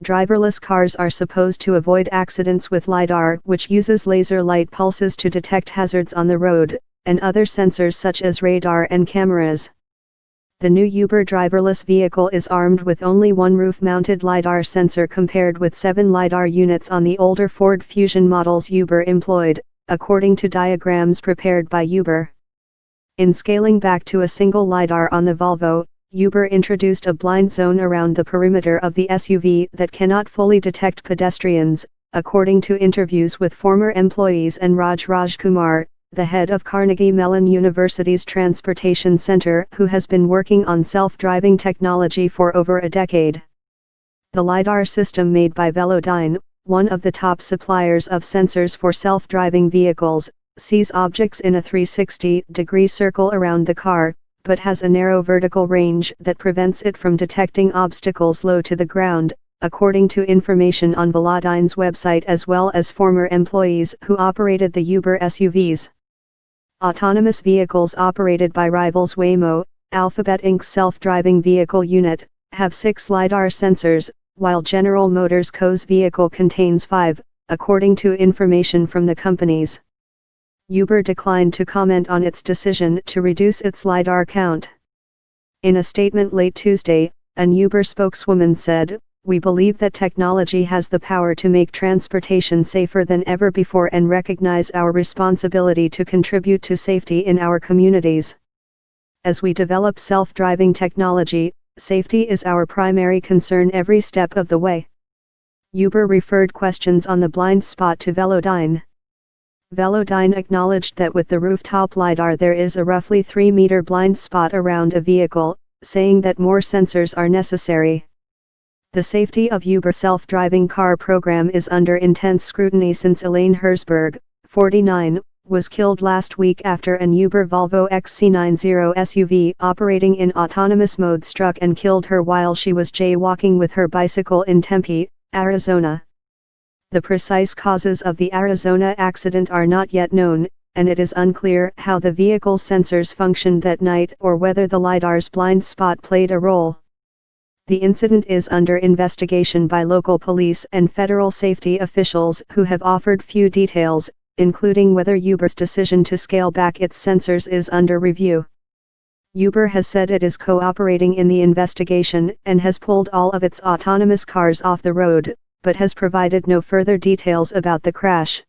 driverless cars are supposed to avoid accidents with lidar, which uses laser light pulses to detect hazards on the road, and other sensors such as radar and cameras. The new Uber driverless vehicle is armed with only one roof-mounted lidar sensor compared with 7 lidar units on the older Ford Fusion models Uber employed, according to diagrams prepared by Uber. In scaling back to a single lidar on the Volvo, Uber introduced a blind zone around the perimeter of the SUV that cannot fully detect pedestrians, according to interviews with former employees and Raj Kumar, the head of Carnegie Mellon University's Transportation Center, who has been working on self-driving technology for over a decade. The lidar system made by Velodyne, one of the top suppliers of sensors for self-driving vehicles, sees objects in a 360-degree circle around the car, but has a narrow vertical range that prevents it from detecting obstacles low to the ground, according to information on Velodyne's website as well as former employees who operated the Uber SUVs. Autonomous vehicles operated by rivals Waymo, Alphabet Inc.'s self-driving vehicle unit, have 6 lidar sensors, while General Motors Co.'s vehicle contains 5, according to information from the companies. Uber declined to comment on its decision to reduce its lidar count. In a statement late Tuesday, an Uber spokeswoman said, "We believe that technology has the power to make transportation safer than ever before and recognize our responsibility to contribute to safety in our communities. As we develop self-driving technology, safety is our primary concern every step of the way." Uber referred questions on the blind spot to Velodyne. Velodyne acknowledged that with the rooftop lidar there is a roughly 3-meter blind spot around a vehicle, saying that more sensors are necessary. The safety of Uber's self-driving car program is under intense scrutiny since Elaine Herzberg, 49, was killed last week after an Uber Volvo XC90 SUV operating in autonomous mode struck and killed her while she was jaywalking with her bicycle in Tempe, Arizona. The precise causes of the Arizona accident are not yet known, and it is unclear how the vehicle's sensors functioned that night or whether the lidar's blind spot played a role. The incident is under investigation by local police and federal safety officials who have offered few details, including whether Uber's decision to scale back its sensors is under review. Uber has said it is cooperating in the investigation and has pulled all of its autonomous cars off the road, but has provided no further details about the crash.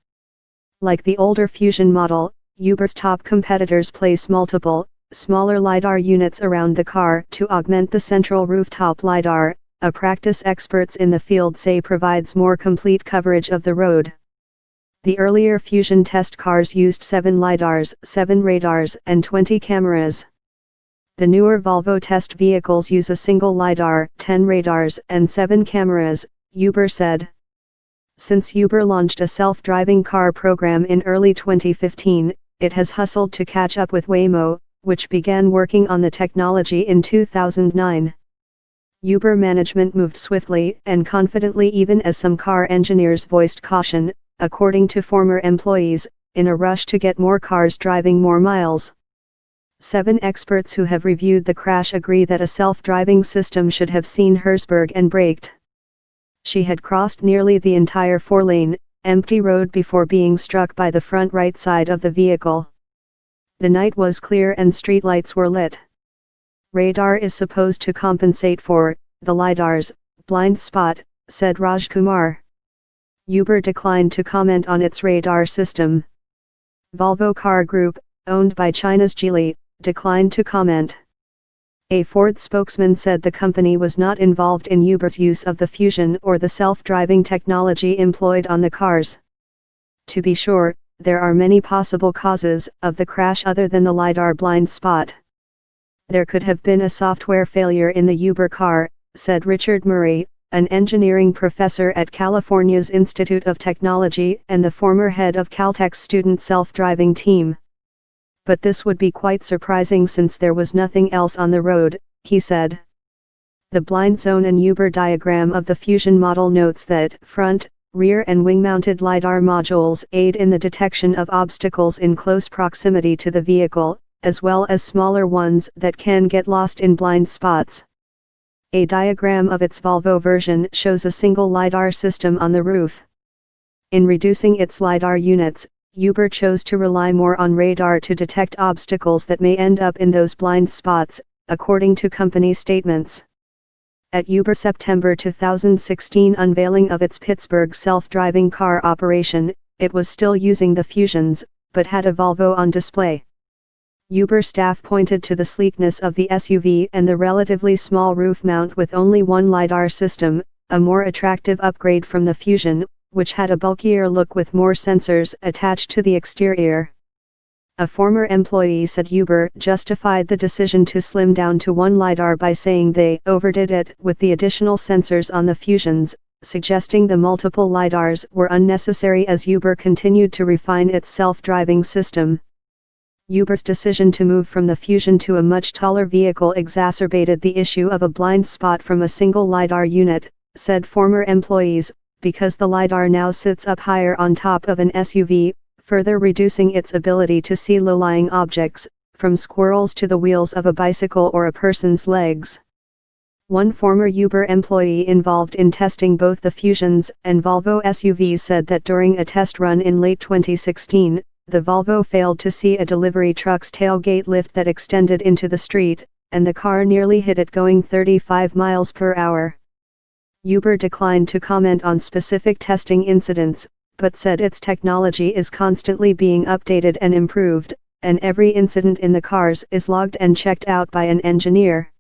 Like the older Fusion model, Uber's top competitors place multiple, smaller lidar units around the car to augment the central rooftop lidar, a practice experts in the field say provides more complete coverage of the road. The earlier Fusion test cars used 7 lidars, 7 radars, and 20 cameras. The newer Volvo test vehicles use a single lidar, 10 radars, and 7 cameras, Uber said. Since Uber launched a self-driving car program in early 2015, it has hustled to catch up with Waymo, which began working on the technology in 2009. Uber management moved swiftly and confidently even as some car engineers voiced caution, according to former employees, in a rush to get more cars driving more miles. 7 experts who have reviewed the crash agree that a self-driving system should have seen Herzberg and braked. She had crossed nearly the entire 4-lane, empty road before being struck by the front right side of the vehicle. The night was clear and streetlights were lit. Radar is supposed to compensate for the lidar's blind spot, said Raj Kumar. Uber declined to comment on its radar system. Volvo Car Group, owned by China's Geely, declined to comment. A Ford spokesman said the company was not involved in Uber's use of the Fusion or the self-driving technology employed on the cars. To be sure, there are many possible causes of the crash other than the lidar blind spot. There could have been a software failure in the Uber car, said Richard Murray, an engineering professor at California's Institute of Technology and the former head of Caltech's student self-driving team. But this would be quite surprising since there was nothing else on the road, he said. The blind zone and Uber diagram of the Fusion model notes that front, rear and wing-mounted lidar modules aid in the detection of obstacles in close proximity to the vehicle, as well as smaller ones that can get lost in blind spots. A diagram of its Volvo version shows a single lidar system on the roof. In reducing its lidar units, Uber chose to rely more on radar to detect obstacles that may end up in those blind spots, according to company statements. At Uber's September 2016 unveiling of its Pittsburgh self-driving car operation, it was still using the Fusions, but had a Volvo on display. Uber staff pointed to the sleekness of the SUV and the relatively small roof mount with only one lidar system, a more attractive upgrade from the Fusion, which had a bulkier look with more sensors attached to the exterior. A former employee said Uber justified the decision to slim down to one lidar by saying they overdid it with the additional sensors on the Fusions, suggesting the multiple lidars were unnecessary as Uber continued to refine its self-driving system. Uber's decision to move from the Fusion to a much taller vehicle exacerbated the issue of a blind spot from a single lidar unit, said former employees, because the lidar now sits up higher on top of an SUV, further reducing its ability to see low-lying objects, from squirrels to the wheels of a bicycle or a person's legs. One former Uber employee involved in testing both the Fusions and Volvo SUVs said that during a test run in late 2016, the Volvo failed to see a delivery truck's tailgate lift that extended into the street, and the car nearly hit it going 35 miles per hour. Uber declined to comment on specific testing incidents, but said its technology is constantly being updated and improved, and every incident in the cars is logged and checked out by an engineer.